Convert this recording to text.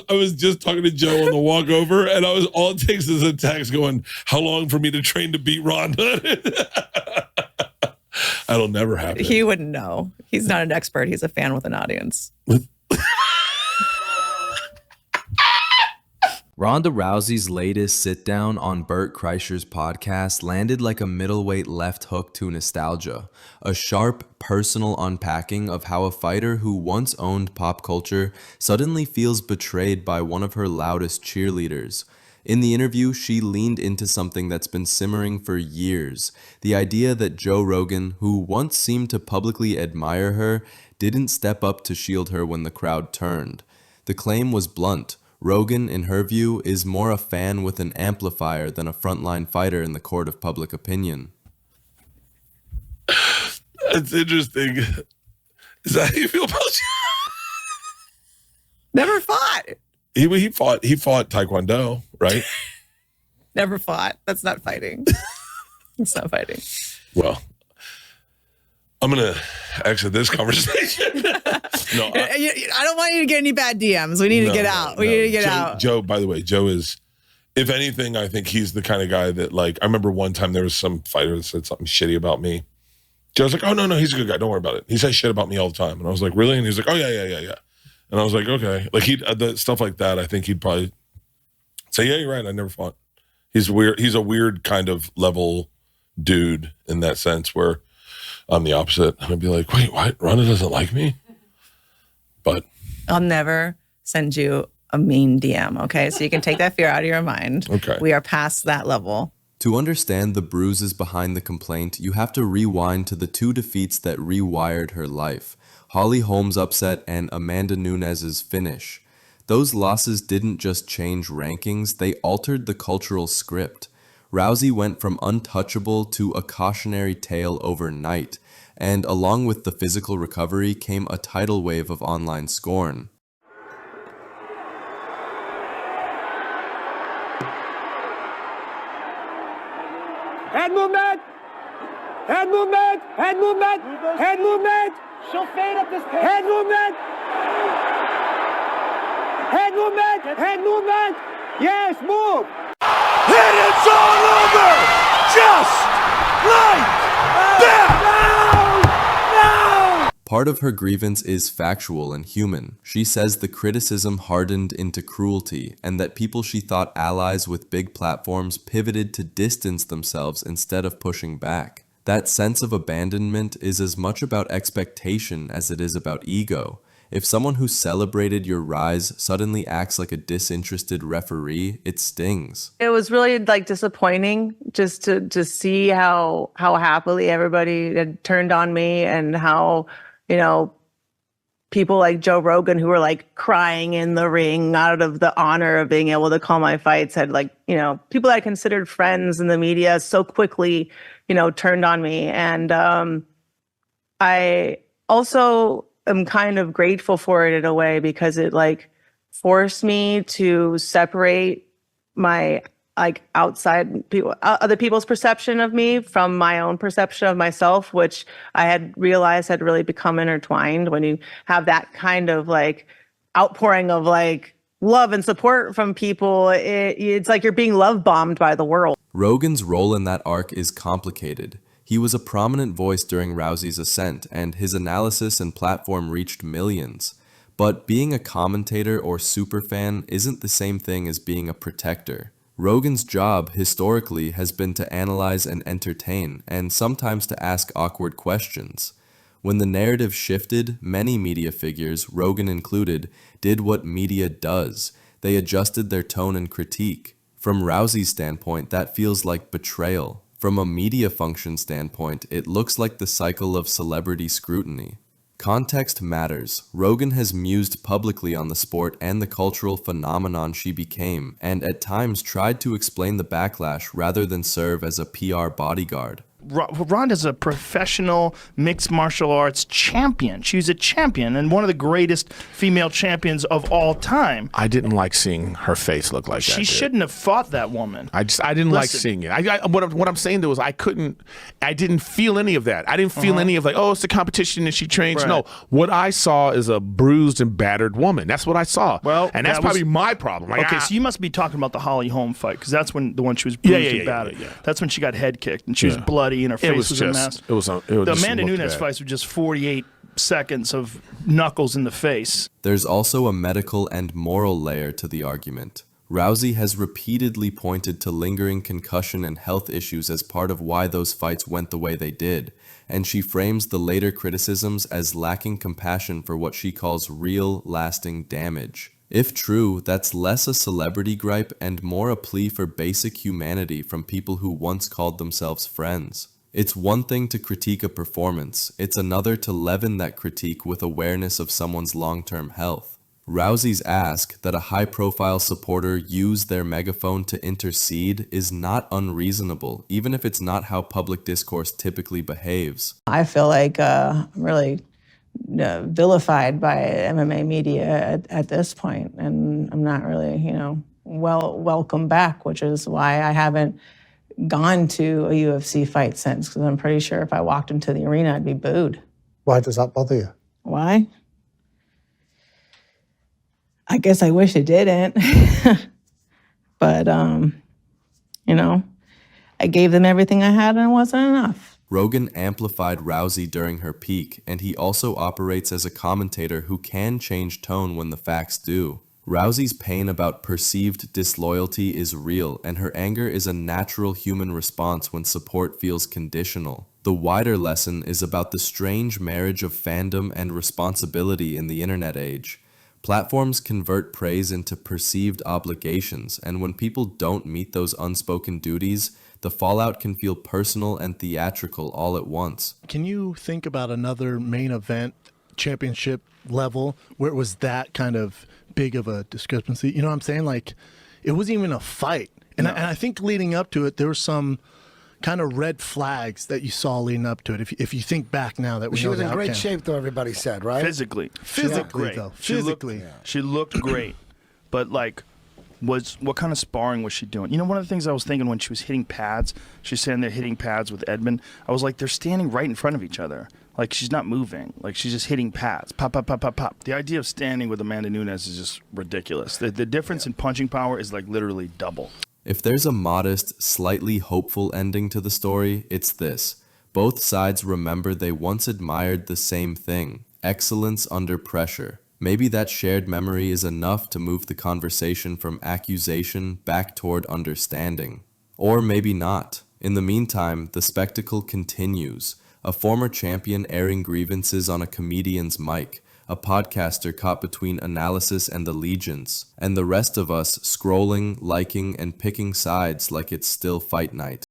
I was just talking to Joe on the walk over, and all it takes is a text going, "How long for me to train to beat Ronda?" That'll never happen. He wouldn't know. He's not an expert. He's a fan with an audience. Ronda Rousey's latest sit-down on Bert Kreischer's podcast landed like a middleweight left hook to nostalgia, a sharp, personal unpacking of how a fighter who once owned pop culture suddenly feels betrayed by one of her loudest cheerleaders. In the interview, she leaned into something that's been simmering for years, the idea that Joe Rogan, who once seemed to publicly admire her, didn't step up to shield her when the crowd turned. The claim was blunt. Rogan, in her view, is more a fan with an amplifier than a frontline fighter in the court of public opinion. That's interesting. Is that how you feel about you? Never fought. He fought Taekwondo, right? Never fought. That's not fighting. It's not fighting. Well, I'm going to exit this conversation. No, I don't want you to get any bad DMs. We need to get out. We need to get out. Joe, by the way, Joe is, if anything, I think he's the kind of guy that, like, I remember one time there was some fighter that said something shitty about me. Joe's like, "Oh, no, he's a good guy. Don't worry about it. He says shit about me all the time." And I was like, "Really?" And he's like, "Oh, yeah. And I was like, "Okay." Like, the stuff like that, I think he'd probably say, "Yeah, you're right. I never fought." He's weird. He's a weird kind of level dude in that sense where I'm the opposite. I'd be like, "Wait, what? Ronda doesn't like me?" But I'll never send you a mean DM, okay? So you can take that fear out of your mind. Okay. We are past that level. To understand the bruises behind the complaint, you have to rewind to the two defeats that rewired her life: Holly Holm's upset and Amanda Nunes's finish. Those losses didn't just change rankings, they altered the cultural script. Rousey went from untouchable to a cautionary tale overnight, and along with the physical recovery came a tidal wave of online scorn. Head movement! Head movement! Head movement! Head movement! She'll fade up this pace. Head movement! Head movement! Head movement! Yes, move! And it's all over! Just like that! No! Part of her grievance is factual and human. She says the criticism hardened into cruelty, and that people she thought allies with big platforms pivoted to distance themselves instead of pushing back. That sense of abandonment is as much about expectation as it is about ego. If someone who celebrated your rise suddenly acts like a disinterested referee, it stings. It was really disappointing just to see how happily everybody had turned on me, and how, people like Joe Rogan, who were crying in the ring out of the honor of being able to call my fights, had people that I considered friends in the media so quickly, turned on me. And I also am kind of grateful for it in a way, because it forced me to separate my outside people, other people's perception of me from my own perception of myself, which I had realized had really become intertwined. When you have that kind of outpouring of love and support from people, it's like you're being love bombed by the world. Rogan's role in that arc is complicated. He was a prominent voice during Rousey's ascent, and his analysis and platform reached millions. But being a commentator or superfan isn't the same thing as being a protector. Rogan's job, historically, has been to analyze and entertain, and sometimes to ask awkward questions. When the narrative shifted, many media figures, Rogan included, did what media does. They adjusted their tone and critique. From Rousey's standpoint, that feels like betrayal. From a media function standpoint, it looks like the cycle of celebrity scrutiny. Context matters. Rogan has mused publicly on the sport and the cultural phenomenon she became, and at times tried to explain the backlash rather than serve as a PR bodyguard. Ronda's a professional mixed martial arts champion. She's a champion and one of the greatest female champions of all time. I didn't like seeing her face look like that. She shouldn't have fought that woman. I didn't like seeing it. What I'm saying though is I didn't feel any of that. I didn't feel any of like, oh, it's a competition and she trains. Right. No, what I saw is a bruised and battered woman. That's what I saw. Well, and that's probably my problem. Like, okay, so you must be talking about the Holly Holm fight because that's when the one she was bruised and battered. Yeah. That's when she got head kicked and she was bloody and her face was a mess. The Amanda Nunes fights were just 48 seconds of knuckles in the face. There's also a medical and moral layer to the argument. Rousey has repeatedly pointed to lingering concussion and health issues as part of why those fights went the way they did, and she frames the later criticisms as lacking compassion for what she calls real, lasting damage. If true, that's less a celebrity gripe and more a plea for basic humanity from people who once called themselves friends. It's one thing to critique a performance, it's another to leaven that critique with awareness of someone's long-term health. Rousey's ask that a high-profile supporter use their megaphone to intercede is not unreasonable, even if it's not how public discourse typically behaves. I feel like I'm really vilified by MMA media at this point, and I'm not really, welcome back, which is why I haven't gone to a UFC fight since, because I'm pretty sure if I walked into the arena, I'd be booed. Why does that bother you? Why? I guess I wish it didn't. But, I gave them everything I had and it wasn't enough. Rogan amplified Rousey during her peak, and he also operates as a commentator who can change tone when the facts do. Rousey's pain about perceived disloyalty is real, and her anger is a natural human response when support feels conditional. The wider lesson is about the strange marriage of fandom and responsibility in the internet age. Platforms convert praise into perceived obligations, and when people don't meet those unspoken duties, the fallout can feel personal and theatrical all at once. Can you think about another main event championship level where it was that kind of big of a discrepancy? You know what I'm saying? Like, it wasn't even a fight. And, and I think leading up to it, there were some kind of red flags that you saw leading up to it. If you think back now that we She know was in the great outcome. shape, though, everybody said, right? Physically Physically, though. Physically. She looked great, but like, what kind of sparring was she doing? One of the things I was thinking when she was hitting pads, she's standing there hitting pads with Edmund. I was like, they're standing right in front of each other. Like, she's not moving. Like, she's just hitting pads. Pop, pop, pop, pop, pop. The idea of standing with Amanda Nunes is just ridiculous. The difference in punching power is like literally double. If there's a modest, slightly hopeful ending to the story, it's this. Both sides remember they once admired the same thing, excellence under pressure. Maybe that shared memory is enough to move the conversation from accusation back toward understanding. Or maybe not. In the meantime, the spectacle continues. A former champion airing grievances on a comedian's mic, a podcaster caught between analysis and allegiance, and the rest of us scrolling, liking, and picking sides like it's still fight night.